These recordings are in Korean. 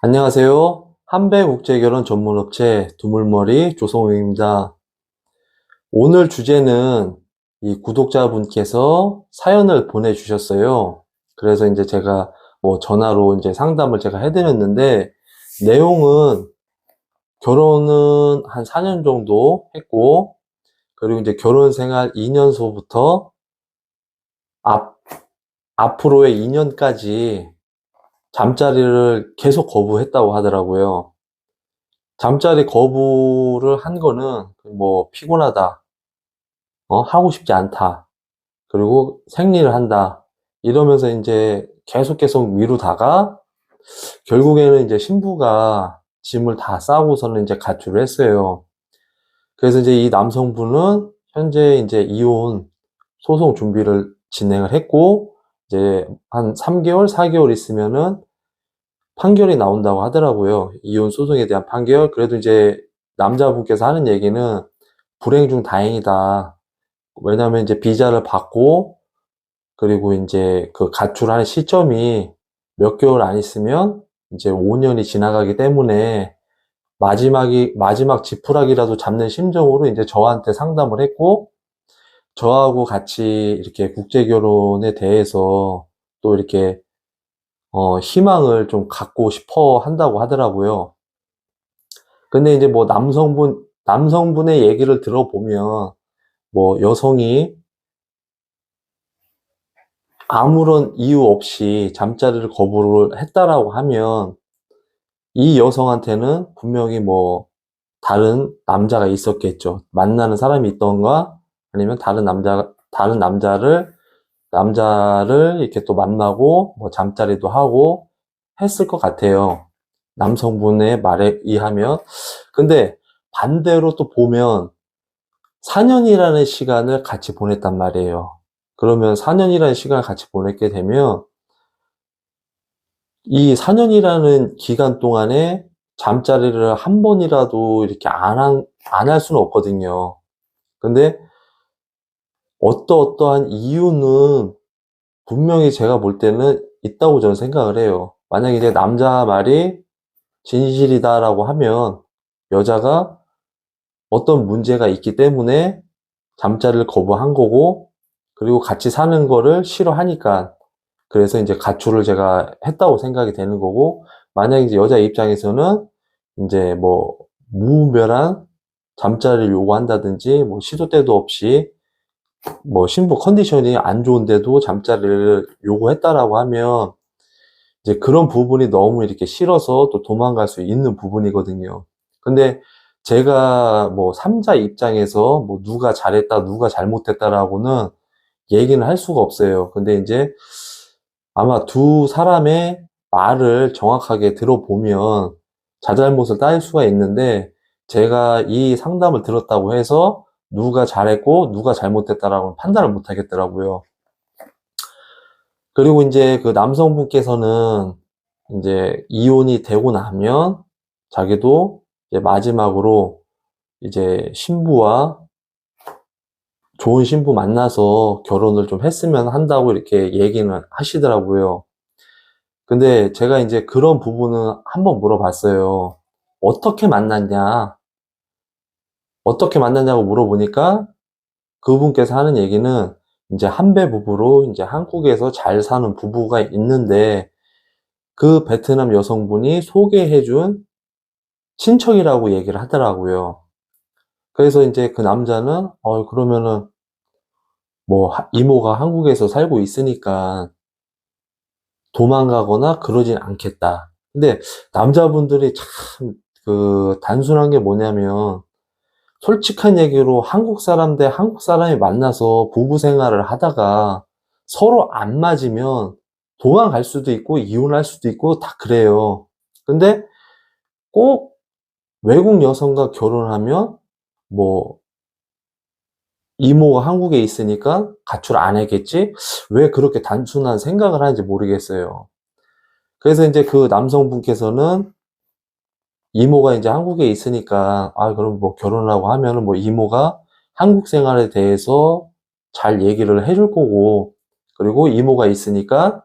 안녕하세요. 한배국제결혼 전문업체 두물머리 조성우입니다. 오늘 주제는 이 구독자분께서 사연을 보내주셨어요. 그래서 이제 제가 전화로 이제 상담을 제가 해드렸는데, 내용은 결혼은 한 4년 정도 했고, 그리고 이제 결혼 생활 2년서부터 앞으로의 2년까지 잠자리를 계속 거부했다고 하더라고요. 잠자리 거부를 한 거는 피곤하다, 하고 싶지 않다, 그리고 생리를 한다 이러면서 이제 계속 미루다가 결국에는 이제 신부가 짐을 다 싸고서는 이제 가출을 했어요. 그래서 이제 이 남성분은 현재 이제 이혼 소송 준비를 진행을 했고, 이제 한 3개월, 4개월 있으면은 판결이 나온다고 하더라고요. 이혼 소송에 대한 판결. 그래도 이제 남자분께서 하는 얘기는 불행 중 다행이다. 왜냐면 이제 비자를 받고, 그리고 이제 그 가출하는 시점이 몇 개월 안 있으면 이제 5년이 지나가기 때문에 마지막 지푸라기라도 잡는 심정으로 이제 저한테 상담을 했고, 저하고 같이 이렇게 국제결혼에 대해서 또 이렇게 희망을 좀 갖고 싶어 한다고 하더라고요. 근데 이제 남성분의 얘기를 들어보면, 여성이 아무런 이유 없이 잠자리를 거부를 했다라고 하면, 이 여성한테는 분명히 다른 남자가 있었겠죠. 만나는 사람이 있던가, 아니면 남자를 이렇게 또 만나고, 잠자리도 하고 했을 것 같아요. 남성분의 말에 의하면. 근데 반대로 또 보면 4년이라는 시간을 같이 보냈단 말이에요. 그러면 4년이라는 시간을 같이 보냈게 되면 이 4년이라는 기간 동안에 잠자리를 한 번이라도 이렇게 안 할 수는 없거든요. 근데 어떠한 이유는 분명히 제가 볼 때는 있다고 저는 생각을 해요. 만약에 이제 남자 말이 진실이다라고 하면 여자가 어떤 문제가 있기 때문에 잠자리를 거부한 거고, 그리고 같이 사는 거를 싫어하니까, 그래서 이제 가출을 제가 했다고 생각이 되는 거고, 만약에 이제 여자 입장에서는 이제 무분별한 잠자리를 요구한다든지, 시도 때도 없이, 신부 컨디션이 안 좋은데도 잠자리를 요구했다라고 하면, 이제 그런 부분이 너무 이렇게 싫어서 또 도망갈 수 있는 부분이거든요. 근데 제가 3자 입장에서 누가 잘했다, 누가 잘못했다라고는 얘기는 할 수가 없어요. 근데 이제 아마 두 사람의 말을 정확하게 들어보면 자잘못을 따질 수가 있는데, 제가 이 상담을 들었다고 해서 누가 잘했고 누가 잘못했다라고는 판단을 못 하겠더라고요. 그리고 이제 그 남성분께서는 이제 이혼이 되고 나면 자기도 이제 마지막으로 이제 좋은 신부 만나서 결혼을 좀 했으면 한다고 이렇게 얘기는 하시더라고요. 근데 제가 이제 그런 부분은 한번 물어봤어요. 어떻게 만났냐? 어떻게 만났냐고 물어보니까 그분께서 하는 얘기는 이제 한배 부부로 이제 한국에서 잘 사는 부부가 있는데, 그 베트남 여성분이 소개해준 친척이라고 얘기를 하더라고요. 그래서 이제 그 남자는, 그러면은 이모가 한국에서 살고 있으니까 도망가거나 그러진 않겠다. 근데 남자분들이 참 단순한 게 뭐냐면, 솔직한 얘기로 한국 사람 대 한국 사람이 만나서 부부 생활을 하다가 서로 안 맞으면 도망갈 수도 있고 이혼할 수도 있고 다 그래요. 근데 꼭 외국 여성과 결혼하면 뭐 이모가 한국에 있으니까 가출 안 하겠지? 왜 그렇게 단순한 생각을 하는지 모르겠어요. 그래서 이제 그 남성분께서는 이모가 이제 한국에 있으니까, 그럼 결혼하고 하면은 이모가 한국 생활에 대해서 잘 얘기를 해줄 거고, 그리고 이모가 있으니까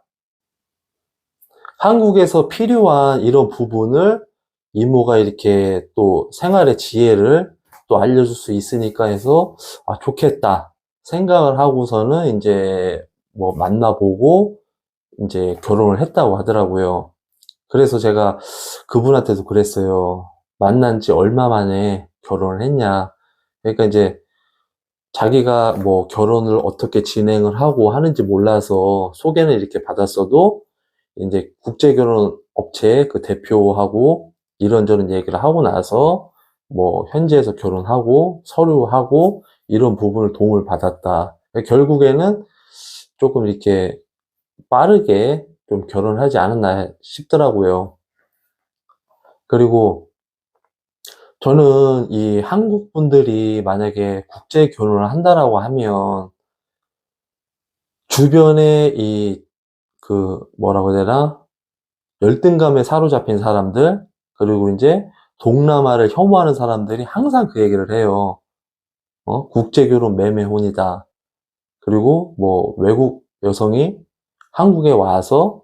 한국에서 필요한 이런 부분을 이모가 이렇게 또 생활의 지혜를 또 알려줄 수 있으니까 해서, 아, 좋겠다 생각을 하고서는 이제 뭐 만나보고 이제 결혼을 했다고 하더라고요. 그래서 제가 그분한테도 그랬어요. 만난 지 얼마 만에 결혼을 했냐. 그러니까 이제 자기가 뭐 결혼을 어떻게 진행을 하고 하는지 몰라서 소개는 이렇게 받았어도 이제 국제결혼 업체 그 대표하고 이런저런 얘기를 하고 나서 뭐 현지에서 결혼하고 서류하고 이런 부분을 도움을 받았다. 결국에는 조금 이렇게 빠르게 좀 결혼하지 않았나 싶더라고요. 그리고 저는 이 한국 분들이 만약에 국제 결혼을 한다라고 하면 주변에 뭐라고 해야 되나? 열등감에 사로잡힌 사람들, 그리고 이제 동남아를 혐오하는 사람들이 항상 그 얘기를 해요. 국제 결혼 매매혼이다. 그리고 뭐 외국 여성이 한국에 와서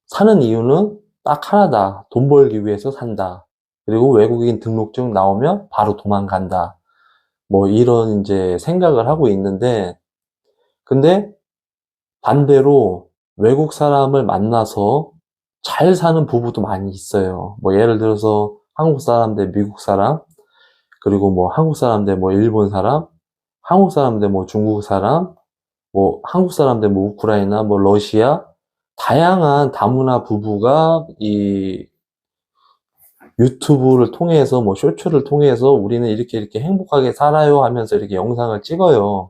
사는 이유는 딱 하나다. 돈 벌기 위해서 산다. 그리고 외국인 등록증 나오면 바로 도망간다. 뭐 이런 이제 생각을 하고 있는데, 근데 반대로 외국 사람을 만나서 잘 사는 부부도 많이 있어요. 뭐 예를 들어서 한국 사람 대 미국 사람, 그리고 뭐 한국 사람 대 뭐 일본 사람, 한국 사람 대 뭐 중국 사람, 뭐 한국 사람 대 뭐 우크라이나, 뭐 러시아, 다양한 다문화 부부가 이 유튜브를 통해서 뭐 쇼츠를 통해서 우리는 이렇게 이렇게 행복하게 살아요 하면서 이렇게 영상을 찍어요.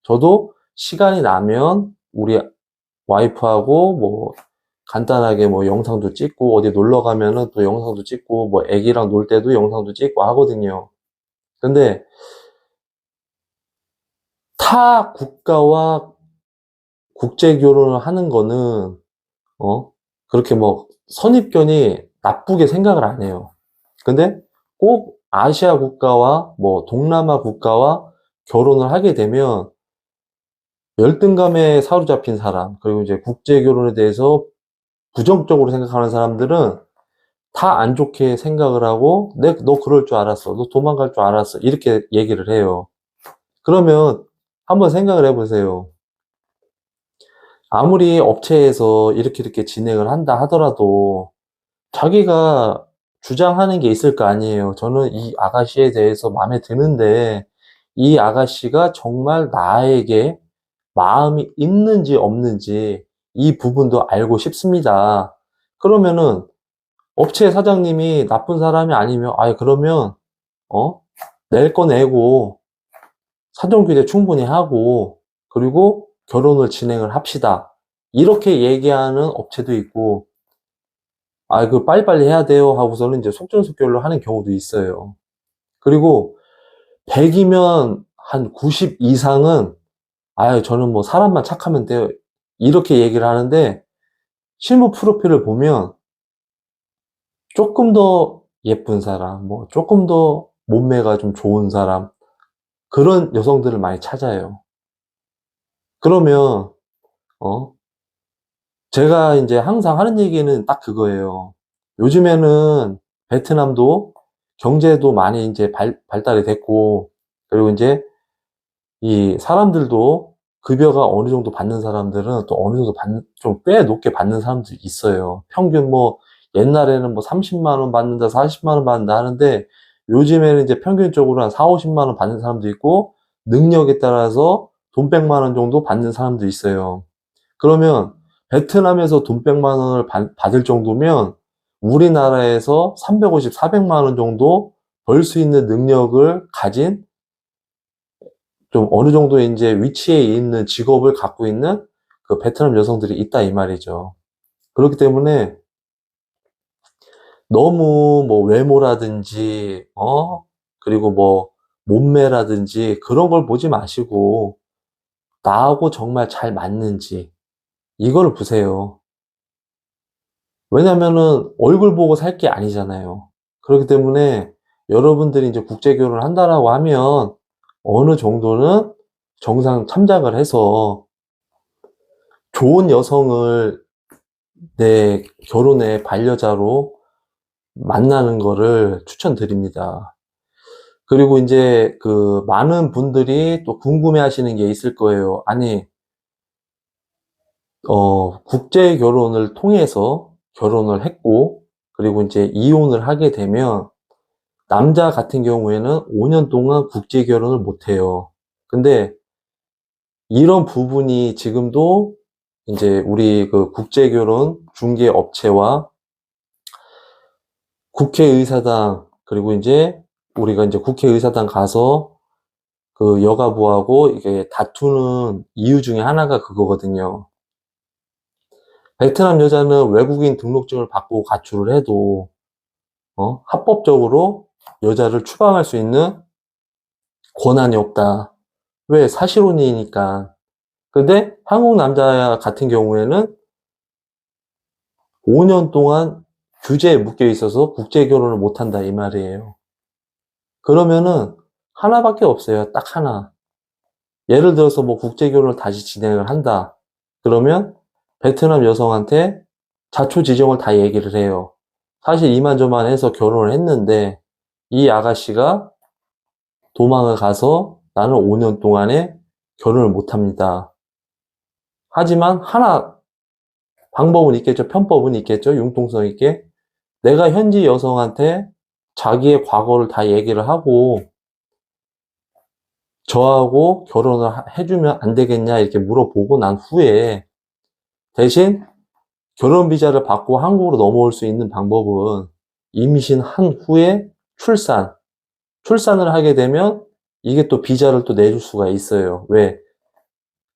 저도 시간이 나면 우리 와이프하고 뭐 간단하게 뭐 영상도 찍고 어디 놀러 가면은 또 영상도 찍고 뭐 애기랑 놀 때도 영상도 찍고 하거든요. 근데 타 국가와 국제 결혼을 하는 거는 그렇게 뭐 선입견이 나쁘게 생각을 안 해요. 근데 꼭 아시아 국가와 뭐 동남아 국가와 결혼을 하게 되면 열등감에 사로잡힌 사람, 그리고 이제 국제 결혼에 대해서 부정적으로 생각하는 사람들은 다 안 좋게 생각을 하고, 너 그럴 줄 알았어. 너 도망갈 줄 알았어. 이렇게 얘기를 해요. 그러면 한번 생각을 해보세요. 아무리 업체에서 이렇게 진행을 한다 하더라도 자기가 주장하는 게 있을 거 아니에요. 저는 이 아가씨에 대해서 마음에 드는데 이 아가씨가 정말 나에게 마음이 있는지 없는지 이 부분도 알고 싶습니다. 그러면은 업체 사장님이 나쁜 사람이 아니면 그러면 어? 낼 거 내고 사전규제 충분히 하고 그리고 결혼을 진행을 합시다. 이렇게 얘기하는 업체도 있고 그 빨리빨리 해야 돼요 하고서는 이제 속전속결로 하는 경우도 있어요. 그리고 100이면 한 90 이상은 저는 뭐 사람만 착하면 돼요. 이렇게 얘기를 하는데 실무 프로필을 보면 조금 더 예쁜 사람, 뭐 조금 더 몸매가 좀 좋은 사람, 그런 여성들을 많이 찾아요. 그러면 어 제가 이제 항상 하는 얘기는 딱 그거예요. 요즘에는 베트남도 경제도 많이 이제 발달이 됐고, 그리고 이제 이 사람들도 급여가 어느 정도 받는 사람들은 또 어느 정도 좀 꽤 높게 받는 사람들이 있어요. 평균 뭐 옛날에는 뭐 30만 원 받는다, 40만 원 받는다 하는데 요즘에는 이제 평균적으로 한 4, 50만 원 받는 사람도 있고 능력에 따라서 돈 100만 원 정도 받는 사람도 있어요. 그러면 베트남에서 돈 100만 원을 받을 정도면 우리나라에서 350, 400만 원 정도 벌 수 있는 능력을 가진 좀 어느 정도 이제 위치에 있는 직업을 갖고 있는 그 베트남 여성들이 있다 이 말이죠. 그렇기 때문에 너무 뭐 외모라든지 그리고 뭐 몸매라든지 그런 걸 보지 마시고 나하고 정말 잘 맞는지 이거를 보세요. 왜냐면은 얼굴 보고 살 게 아니잖아요. 그렇기 때문에 여러분들이 이제 국제 결혼을 한다라고 하면 어느 정도는 정상 참작을 해서 좋은 여성을 내 결혼의 반려자로 만나는 거를 추천드립니다. 그리고 이제 그 많은 분들이 또 궁금해 하시는 게 있을 거예요. 아니, 국제 결혼을 통해서 결혼을 했고, 그리고 이제 이혼을 하게 되면 남자 같은 경우에는 5년 동안 국제 결혼을 못 해요. 근데 이런 부분이 지금도 이제 우리 그 국제 결혼 중개 업체와 국회의사당, 그리고 이제 우리가 이제 국회의사당 가서 그 여가부하고 이게 다투는 이유 중에 하나가 그거거든요. 베트남 여자는 외국인 등록증을 받고 가출을 해도 합법적으로 여자를 추방할 수 있는 권한이 없다. 왜? 사실혼이니까. 근데 한국 남자 같은 경우에는 5년 동안 규제에 묶여 있어서 국제 결혼을 못 한다 이 말이에요. 그러면은 하나밖에 없어요. 딱 하나. 예를 들어서 뭐 국제 결혼을 다시 진행을 한다. 그러면 베트남 여성한테 자초지종을 다 얘기를 해요. 사실 이만저만 해서 결혼을 했는데 이 아가씨가 도망을 가서 나는 5년 동안에 결혼을 못 합니다. 하지만 하나 방법은 있겠죠. 편법은 있겠죠. 융통성 있게. 내가 현지 여성한테 자기의 과거를 다 얘기를 하고 저하고 결혼을 해주면 안 되겠냐 이렇게 물어보고 난 후에 대신 결혼 비자를 받고 한국으로 넘어올 수 있는 방법은 임신한 후에 출산을 하게 되면 이게 또 비자를 또 내줄 수가 있어요. 왜?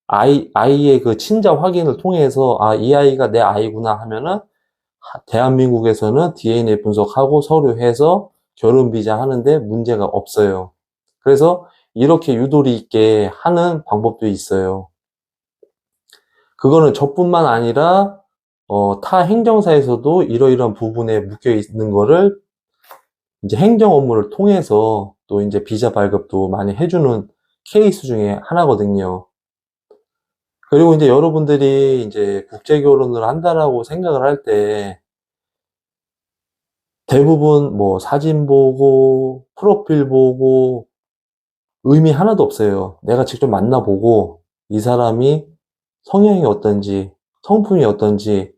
아이의 그 친자 확인을 통해서 이 아이가 내 아이구나 하면은 대한민국에서는 DNA 분석하고 서류해서 결혼 비자 하는데 문제가 없어요. 그래서 이렇게 유도리 있게 하는 방법도 있어요. 그거는 저뿐만 아니라 타 행정사에서도 이러이러한 부분에 묶여 있는 거를 이제 행정 업무를 통해서 또 이제 비자 발급도 많이 해주는 케이스 중에 하나거든요. 그리고 이제 여러분들이 이제 국제 결혼을 한다라고 생각을 할 때 대부분 뭐 사진 보고 프로필 보고 의미 하나도 없어요. 내가 직접 만나보고 이 사람이 성향이 어떤지, 성품이 어떤지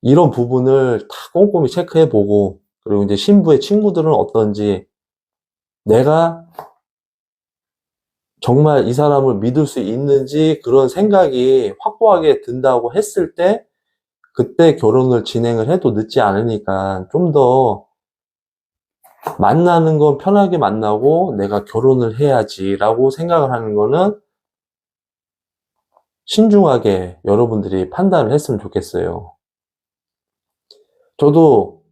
이런 부분을 다 꼼꼼히 체크해보고 그리고 이제 신부의 친구들은 어떤지 내가 정말 이 사람을 믿을 수 있는지 그런 생각이 확고하게 든다고 했을 때 그때 결혼을 진행을 해도 늦지 않으니까 좀 더 만나는 건 편하게 만나고 내가 결혼을 해야지 라고 생각을 하는 거는 신중하게 여러분들이 판단을 했으면 좋겠어요. 저도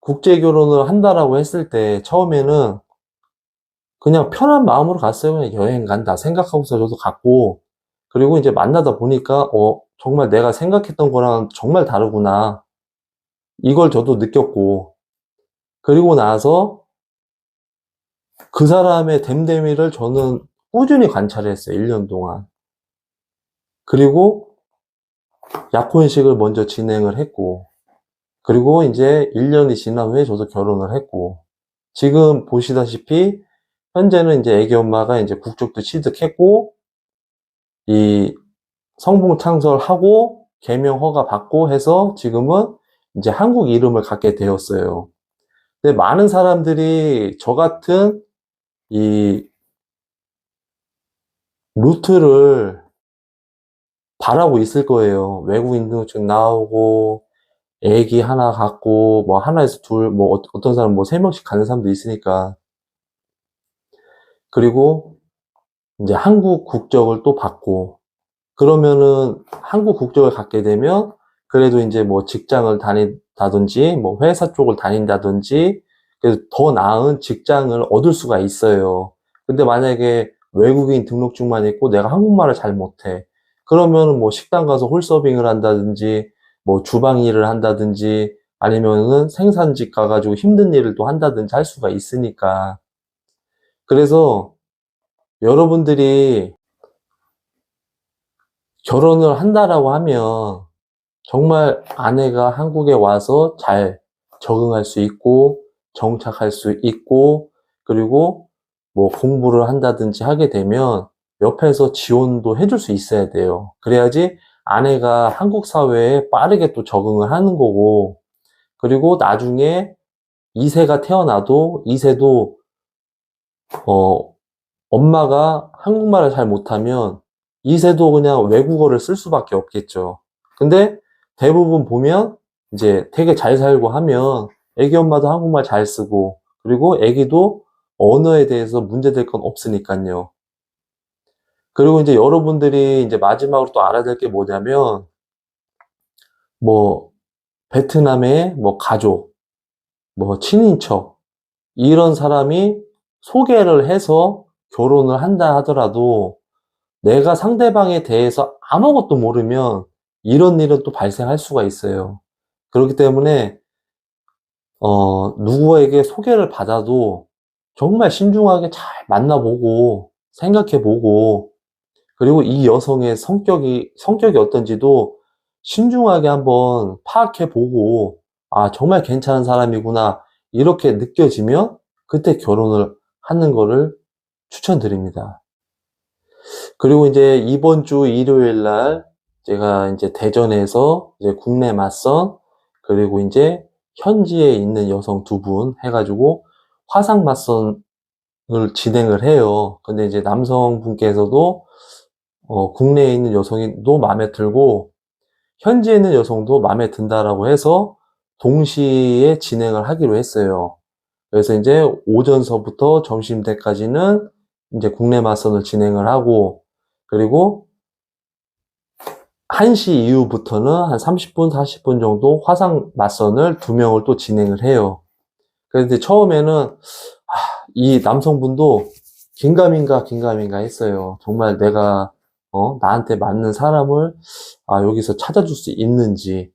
국제 결혼을 한다라고 했을 때 처음에는 그냥 편한 마음으로 갔어요. 그냥 여행 간다 생각하고서 저도 갔고 그리고 이제 만나다 보니까 정말 내가 생각했던 거랑 정말 다르구나 이걸 저도 느꼈고 그리고 나서 그 사람의 됨됨이를 저는 꾸준히 관찰했어요. 1년 동안. 그리고 약혼식을 먼저 진행을 했고 그리고 이제 1년이 지난 후에 저도 결혼을 했고 지금 보시다시피 현재는 이제 애기 엄마가 이제 국적도 취득했고 이 성봉 창설하고 개명 허가 받고 해서 지금은 이제 한국 이름을 갖게 되었어요. 근데 많은 사람들이 저 같은 이 루트를 바라고 있을 거예요. 외국인 등록증 나오고 애기 하나 갖고 뭐 하나에서 둘 뭐 어떤 사람 뭐 세 명씩 가는 사람도 있으니까 그리고 이제 한국 국적을 또 받고 그러면은 한국 국적을 갖게 되면 그래도 이제 뭐 직장을 다닌다든지 뭐 회사 쪽을 다닌다든지 그래서 더 나은 직장을 얻을 수가 있어요. 근데 만약에 외국인 등록증만 있고 내가 한국말을 잘 못해. 그러면은 뭐 식당 가서 홀서빙을 한다든지 뭐 주방 일을 한다든지 아니면은 생산직 가가지고 힘든 일을 또 한다든지 할 수가 있으니까. 그래서 여러분들이 결혼을 한다라고 하면 정말 아내가 한국에 와서 잘 적응할 수 있고, 정착할 수 있고, 그리고 뭐 공부를 한다든지 하게 되면 옆에서 지원도 해줄 수 있어야 돼요. 그래야지 아내가 한국 사회에 빠르게 또 적응을 하는 거고, 그리고 나중에 2세가 태어나도 2세도 엄마가 한국말을 잘 못하면 2세도 그냥 외국어를 쓸 수밖에 없겠죠. 근데 대부분 보면 이제 되게 잘 살고 하면 애기 엄마도 한국말 잘 쓰고, 그리고 애기도 언어에 대해서 문제될 건 없으니까요. 그리고 이제 여러분들이 이제 마지막으로 또 알아야 될 게 뭐냐면, 뭐 베트남의 뭐 가족, 뭐 친인척, 이런 사람이 소개를 해서 결혼을 한다 하더라도 내가 상대방에 대해서 아무것도 모르면 이런 일은 또 발생할 수가 있어요. 그렇기 때문에 누구에게 소개를 받아도 정말 신중하게 잘 만나보고 생각해보고, 그리고 이 여성의 성격이 어떤지도 신중하게 한번 파악해보고, 아, 정말 괜찮은 사람이구나, 이렇게 느껴지면 그때 결혼을 하는 거를 추천드립니다. 그리고 이제 이번 주 일요일 날 제가 이제 대전에서 이제 국내 맞선, 그리고 이제 현지에 있는 여성 두 분 해가지고 화상 맞선을 진행을 해요. 근데 이제 남성분께서도 국내에 있는 여성도 마음에 들고 현지에 있는 여성도 마음에 든다라고 해서 동시에 진행을 하기로 했어요. 그래서 이제 오전서부터 점심 때까지는 이제 국내 맞선을 진행을 하고, 그리고 1시 이후부터는 한 30분, 40분 정도 화상 맞선을 두 명을 또 진행을 해요. 그런데 처음에는 이 남성분도 긴가민가 했어요. 정말 내가 나한테 맞는 사람을 여기서 찾아줄 수 있는지.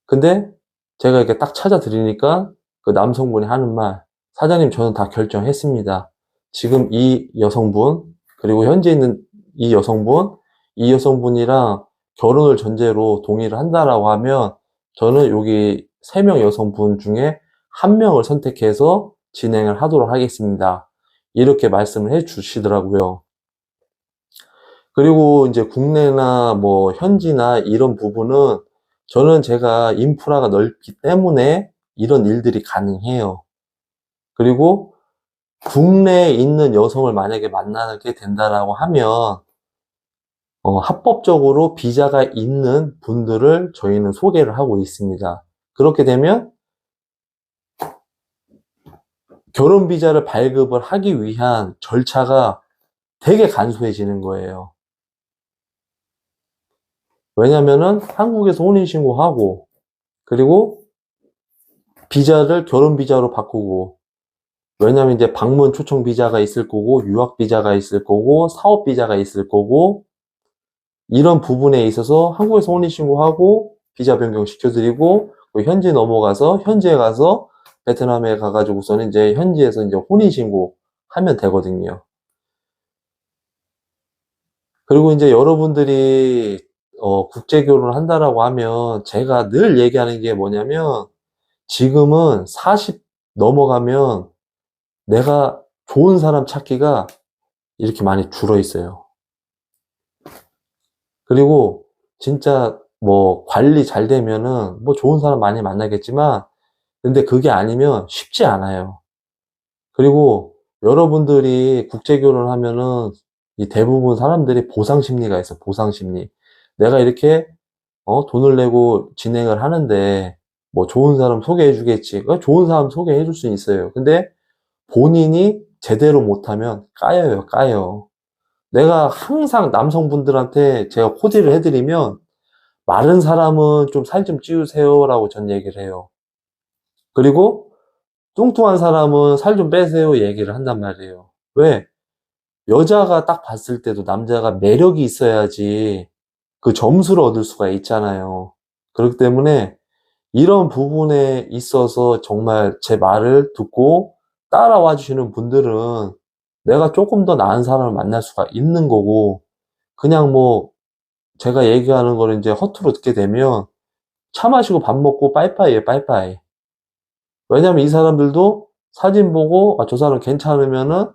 근데 제가 이렇게 딱 찾아드리니까 그 남성분이 하는 말, 사장님, 저는 다 결정했습니다. 지금 이 여성분, 그리고 현재 있는 이 여성분, 이 여성분이랑 결혼을 전제로 동의를 한다라고 하면 저는 여기 3명 여성분 중에 1명을 선택해서 진행을 하도록 하겠습니다. 이렇게 말씀을 해 주시더라고요. 그리고 이제 국내나 뭐 현지나 이런 부분은 저는 제가 인프라가 넓기 때문에 이런 일들이 가능해요. 그리고 국내에 있는 여성을 만약에 만나게 된다라고 하면 합법적으로 비자가 있는 분들을 저희는 소개를 하고 있습니다. 그렇게 되면 결혼 비자를 발급을 하기 위한 절차가 되게 간소해지는 거예요. 왜냐면은 한국에서 혼인신고하고, 그리고 비자를 결혼 비자로 바꾸고, 왜냐면 이제 방문 초청 비자가 있을 거고, 유학 비자가 있을 거고, 사업 비자가 있을 거고, 이런 부분에 있어서 한국에서 혼인신고하고, 비자 변경 시켜드리고, 현지 넘어가서, 현지에 가서, 베트남에 가가지고서는 이제 현지에서 이제 혼인신고 하면 되거든요. 그리고 이제 여러분들이, 국제 결혼을 한다라고 하면, 제가 늘 얘기하는 게 뭐냐면, 지금은 40 넘어가면 내가 좋은 사람 찾기가 이렇게 많이 줄어 있어요. 그리고 진짜 뭐 관리 잘 되면은 뭐 좋은 사람 많이 만나겠지만, 근데 그게 아니면 쉽지 않아요. 그리고 여러분들이 국제 결혼하면은 이 대부분 사람들이 보상 심리가 있어, 보상 심리. 내가 이렇게 돈을 내고 진행을 하는데 뭐 좋은 사람 소개해 주겠지. 좋은 사람 소개해 줄 수 있어요. 근데 본인이 제대로 못하면 까여요, 까여. 내가 항상 남성분들한테 제가 코디를 해드리면 마른 사람은 좀 살 좀 찌우세요라고 전 얘기를 해요. 그리고 뚱뚱한 사람은 살 좀 빼세요 얘기를 한단 말이에요. 왜? 여자가 딱 봤을 때도 남자가 매력이 있어야지 그 점수를 얻을 수가 있잖아요. 그렇기 때문에 이런 부분에 있어서 정말 제 말을 듣고 따라와 주시는 분들은 내가 조금 더 나은 사람을 만날 수가 있는 거고, 그냥 뭐 제가 얘기하는 거를 이제 허투루 듣게 되면 차 마시고 밥 먹고 빠이빠이예요, 빠이빠이. 왜냐면 이 사람들도 사진 보고, 아, 저 사람 괜찮으면은,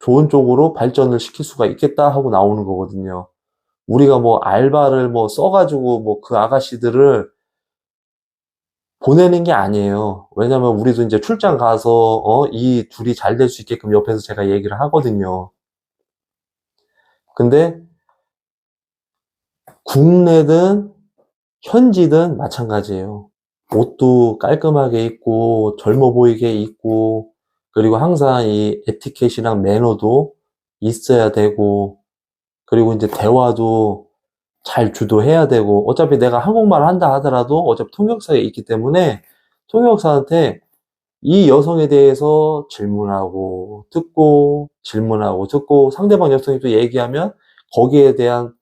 좋은 쪽으로 발전을 시킬 수가 있겠다 하고 나오는 거거든요. 우리가 뭐 알바를 뭐 써가지고 뭐 그 아가씨들을 보내는 게 아니에요. 왜냐면 우리도 이제 출장 가서, 이 둘이 잘 될 수 있게끔 옆에서 제가 얘기를 하거든요. 근데 국내든 현지든 마찬가지예요. 옷도 깔끔하게 입고 젊어 보이게 입고 그리고 항상 이 에티켓이랑 매너도 있어야 되고 그리고 이제 대화도 잘 주도해야 되고 어차피 내가 한국말 한다 하더라도 어차피 통역사에 있기 때문에 통역사한테 이 여성에 대해서 질문하고 듣고 질문하고 듣고 상대방 여성이 또 얘기하면 거기에 대한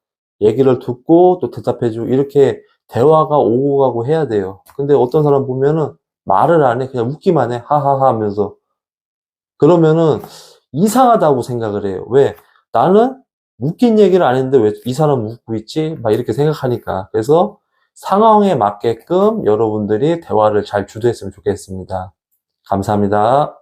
얘기를 듣고 또 대답해주고 이렇게 대화가 오고 가고 해야 돼요. 근데 어떤 사람 보면은 말을 안 해. 그냥 웃기만 해. 하하하 하면서. 그러면은 이상하다고 생각을 해요. 왜? 나는 웃긴 얘기를 안 했는데 왜 이 사람 웃고 있지? 막 이렇게 생각하니까. 그래서 상황에 맞게끔 여러분들이 대화를 잘 주도했으면 좋겠습니다. 감사합니다.